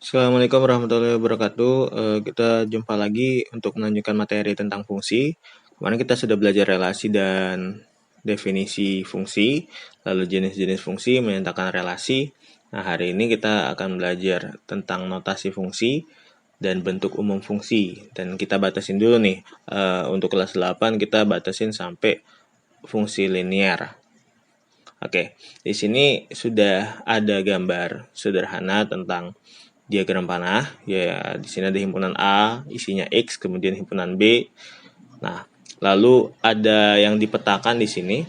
Assalamualaikum warahmatullahi wabarakatuh. Kita jumpa lagi untuk melanjutkan materi tentang fungsi. Kemarin kita sudah belajar relasi dan definisi fungsi, lalu jenis-jenis fungsi, menyatakan relasi. Nah, hari ini kita akan belajar tentang notasi fungsi dan bentuk umum fungsi. Dan kita batasin dulu nih, untuk kelas 8 kita batasin sampai fungsi linear. Oke, di sini sudah ada gambar sederhana tentang diagram panah. Ya, di sini ada himpunan A, isinya X, kemudian himpunan B. Nah, lalu ada yang dipetakan di sini.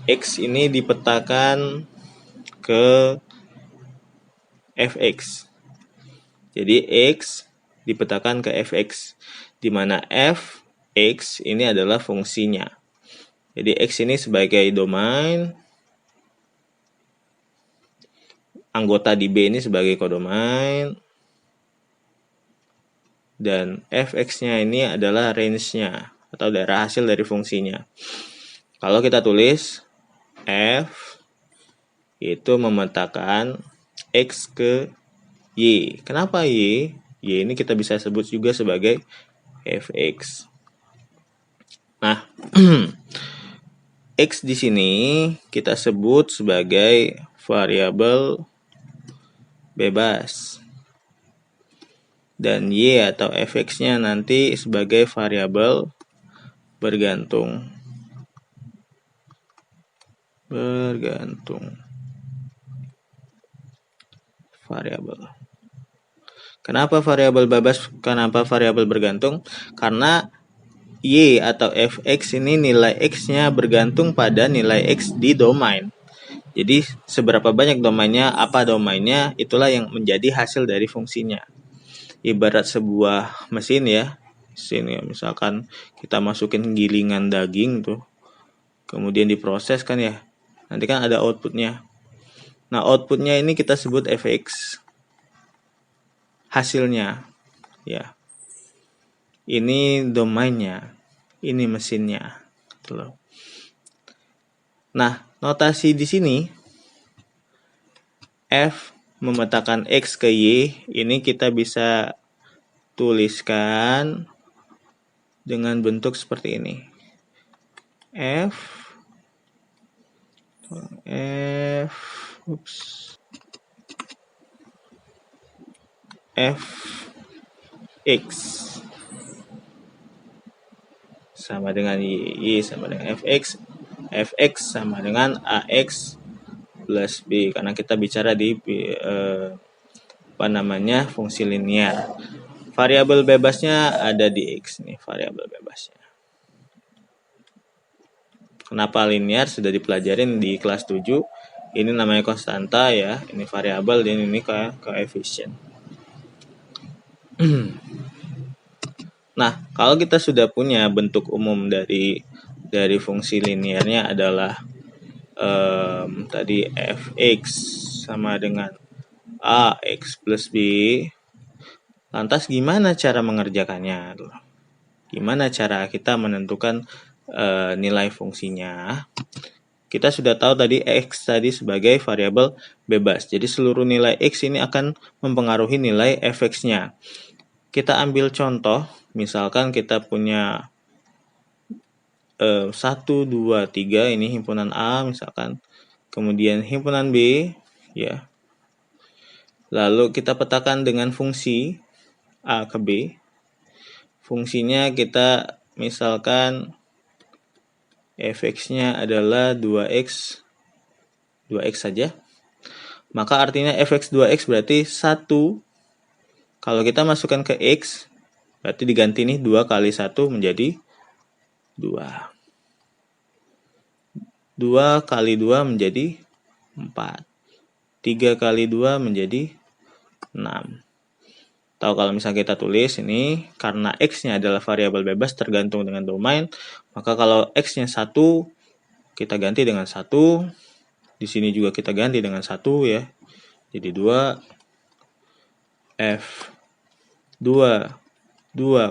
X ini dipetakan ke Fx. Jadi X dipetakan ke Fx, di mana Fx ini adalah fungsinya. Jadi X ini sebagai domain, anggota di B ini sebagai kodomain, dan Fx-nya ini adalah range-nya atau daerah hasil dari fungsinya. Kalau kita tulis F itu memetakan X ke Y. Kenapa Y? Y ini kita bisa sebut juga sebagai Fx. Nah, X di sini kita sebut sebagai variabel bebas. Dan Y atau Fx-nya nanti sebagai variabel bergantung. Variabel. Kenapa variabel bebas? Kenapa variabel bergantung? Karena Y atau Fx ini nilai X-nya bergantung pada nilai X di domain. Jadi seberapa banyak domainnya, apa domainnya, itulah yang menjadi hasil dari fungsinya. Ibarat sebuah mesin ya. Mesin ya, misalkan kita masukin gilingan daging tuh. Kemudian diproses kan ya. Nanti kan ada outputnya. Nah, outputnya ini kita sebut Fx. Hasilnya ya. Ini domainnya, ini mesinnya. Gitu. Nah, notasi di sini F memetakan X ke Y, ini kita bisa tuliskan dengan bentuk seperti ini. Fx sama dengan Y sama dengan Fx. Fx sama dengan Ax plus B, karena kita bicara di fungsi linear. Variabel bebasnya ada di X nih, variabel bebasnya. Kenapa linear? Sudah dipelajarin di kelas 7. Ini namanya konstanta ya, ini variabel dan ini koefisien. Nah, kalau kita sudah punya bentuk umum dari fungsi linearnya adalah tadi Fx sama dengan Ax plus B, lantas gimana cara mengerjakannya? Gimana cara kita menentukan nilai fungsinya? Kita sudah tahu tadi X tadi sebagai variabel bebas. Jadi seluruh nilai X ini akan mempengaruhi nilai Fx-nya. Kita ambil contoh, misalkan kita punya 1, 2, 3, ini himpunan A misalkan. Kemudian himpunan B, ya. Lalu kita petakan dengan fungsi A ke B. Fungsinya kita misalkan Fx-nya adalah 2x saja. Maka artinya Fx 2x berarti 1. Kalau kita masukkan ke X, berarti diganti nih 2 kali 1 menjadi 2. 2 kali 2 menjadi 4. 3 kali 2 menjadi 6. Atau kalau misalnya kita tulis ini, karena X-nya adalah variabel bebas tergantung dengan domain, maka kalau X-nya 1, kita ganti dengan 1. Di sini juga kita ganti dengan 1 ya. Jadi 2 F 2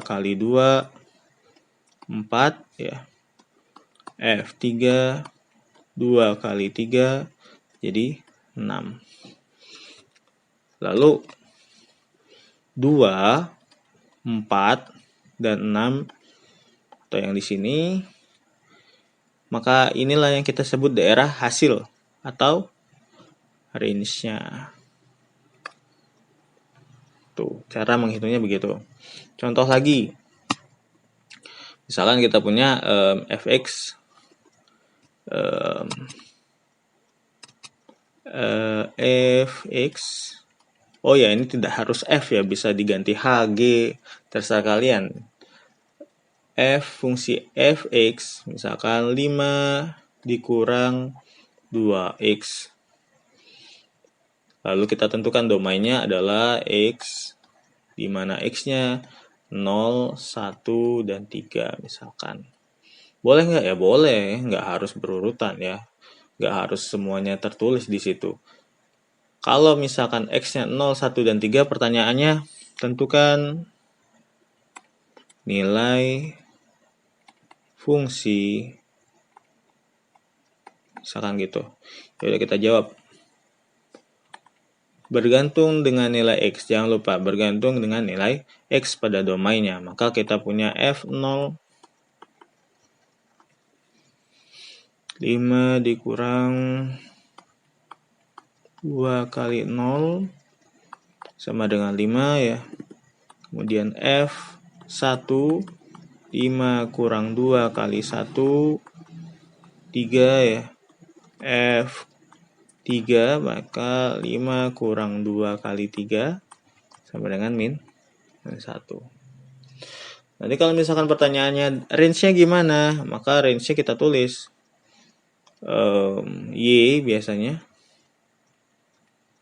kali 2 4 ya. F3 2 kali 3 jadi 6. Lalu 2, 4, dan 6 atau yang di sini, maka inilah yang kita sebut daerah hasil atau range-nya. Tuh, cara menghitungnya begitu. Contoh lagi, misalkan kita punya fx oh ya, ini tidak harus f ya, bisa diganti h, g, terserah kalian. Fungsi fx misalkan 5 dikurang 2x. Lalu kita tentukan domainnya adalah x, di mana x-nya 0, 1, dan 3 misalkan. Boleh nggak? Ya boleh, nggak harus berurutan ya. Nggak harus semuanya tertulis di situ. Kalau misalkan x-nya 0, 1, dan 3, pertanyaannya tentukan nilai fungsi. Misalkan gitu. Yaudah kita jawab. Bergantung dengan nilai x. Jangan lupa bergantung dengan nilai x pada domainnya. Maka kita punya f0 5 dikurang 2 kali 0 sama dengan 5 ya. Kemudian f1 5 kurang 2 kali 1 3 ya. F3 maka 5 kurang 2 kali 3 sama dengan min 1. Nanti kalau misalkan pertanyaannya range-nya gimana, maka range-nya kita tulis Y biasanya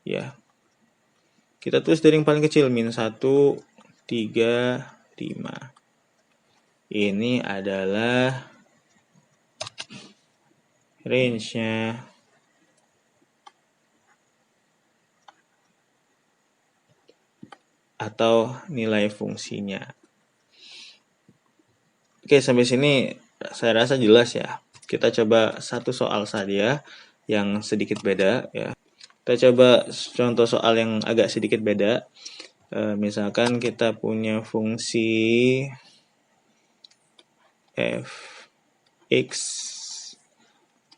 ya. Kita tulis dari yang paling kecil min 1, 3, 5. Ini adalah range-nya. Atau nilai fungsinya. Oke, sampai sini saya rasa jelas ya. Kita coba satu soal saja yang sedikit beda ya. Kita coba contoh soal yang agak sedikit beda. Misalkan kita punya fungsi fx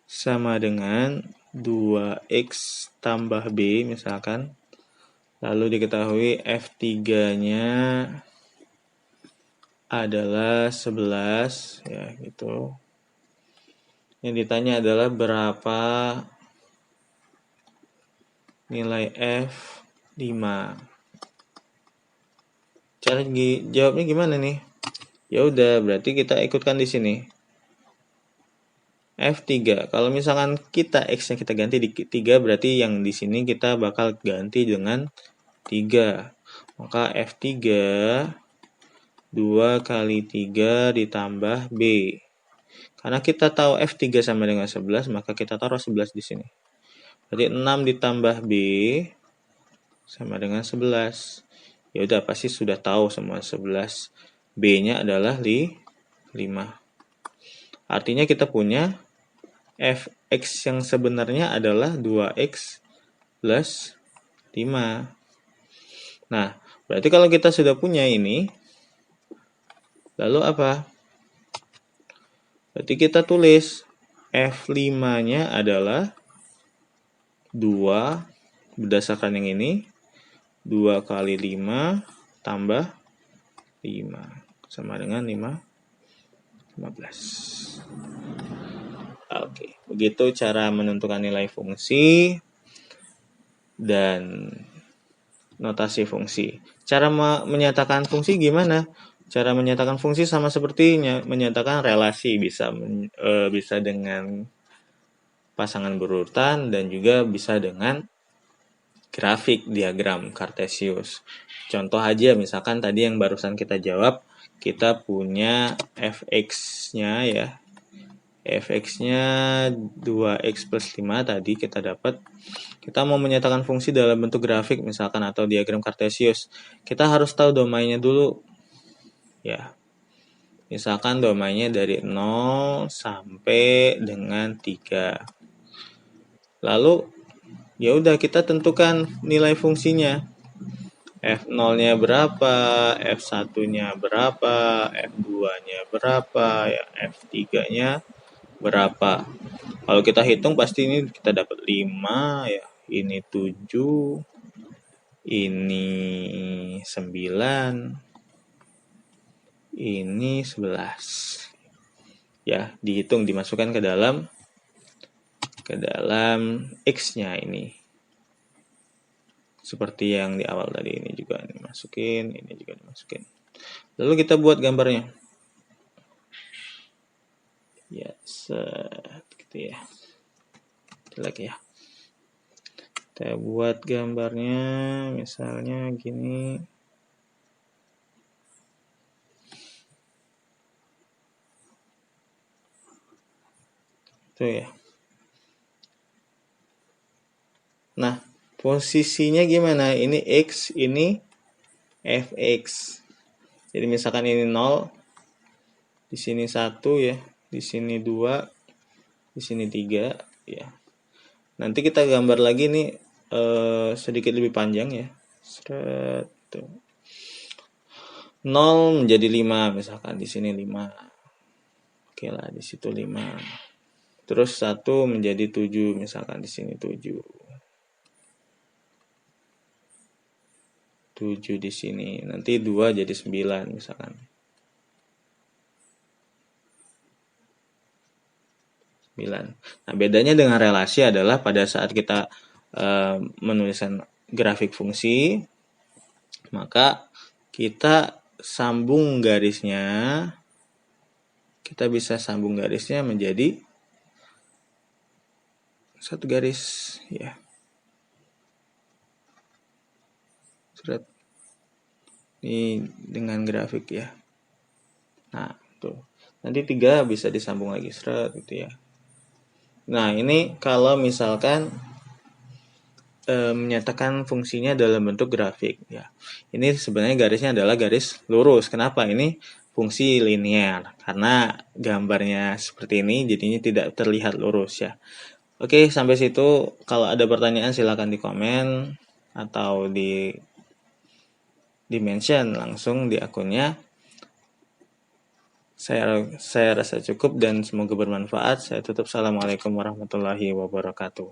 sama dengan 2x tambah b misalkan. Lalu diketahui f3-nya adalah 11 ya gitu. Yang ditanya adalah berapa nilai f5. Cara jawabnya gimana nih? Ya udah, berarti kita ikutkan di sini. F3. Kalau misalkan kita x-nya kita ganti di 3, berarti yang di sini kita bakal ganti dengan 3. Maka F3 2 kali 3 ditambah B. Karena kita tahu F3 sama dengan 11, maka kita taruh 11 di sini. Berarti 6 ditambah B sama dengan 11. Ya udah, pasti sudah tahu semua 11. B-nya adalah 5. Artinya kita punya fx yang sebenarnya adalah 2x plus 5. Nah, berarti kalau kita sudah punya ini, lalu apa? Berarti kita tulis f5-nya adalah 2 berdasarkan yang ini. 2 kali 5 tambah 5 sama dengan 15. Oke, begitu cara menentukan nilai fungsi dan notasi fungsi. Cara menyatakan fungsi gimana? Cara menyatakan fungsi sama seperti menyatakan relasi, bisa dengan pasangan berurutan dan juga bisa dengan grafik diagram Cartesius. Contoh aja misalkan tadi yang barusan kita jawab, kita punya fx-nya ya. Fx-nya 2x plus 5 tadi kita dapat. Kita mau menyatakan fungsi dalam bentuk grafik misalkan atau diagram Cartesius. Kita harus tahu domainnya dulu. Ya. Misalkan domainnya dari 0 sampai dengan 3. Lalu ya udah kita tentukan nilai fungsinya. F0-nya berapa, F1-nya berapa, F2-nya berapa, ya, F3-nya berapa. Kalau kita hitung pasti ini kita dapat 5 ya, ini 7, ini 9, ini 11. Ya, dihitung dimasukkan ke dalam X-nya ini. Seperti yang di awal tadi, ini juga dimasukin, ini juga dimasukin. Lalu kita buat gambarnya. Ya, gitu ya. Lagi ya. Kita buat gambarnya misalnya gini. Tuh ya. Nah, posisinya gimana? Ini X, ini Fx. Jadi misalkan ini 0, di sini 1 ya, di sini 2, di sini 3 ya. Nanti kita gambar lagi nih sedikit lebih panjang ya. 0 menjadi 5 misalkan, di sini 5. Oke lah, di situ 5. Terus 1 menjadi 7 misalkan, di sini 7. 7 di sini. Nanti 2 jadi 9 misalkan. 9. Nah, bedanya dengan relasi adalah pada saat kita menuliskan grafik fungsi, maka kita sambung garisnya, kita bisa sambung garisnya menjadi satu garis ya. Ini dengan grafik ya. Nah, tuh. Nanti 3 bisa disambung lagi gitu ya. Nah, ini kalau misalkan menyatakan fungsinya dalam bentuk grafik ya. Ini sebenarnya garisnya adalah garis lurus. Kenapa? Ini fungsi linear. Karena gambarnya seperti ini jadinya tidak terlihat lurus ya. Oke, sampai situ. Kalau ada pertanyaan silakan di komen atau di mention langsung di akunnya. Saya rasa cukup dan semoga bermanfaat. Saya tutup. Assalamualaikum warahmatullahi wabarakatuh.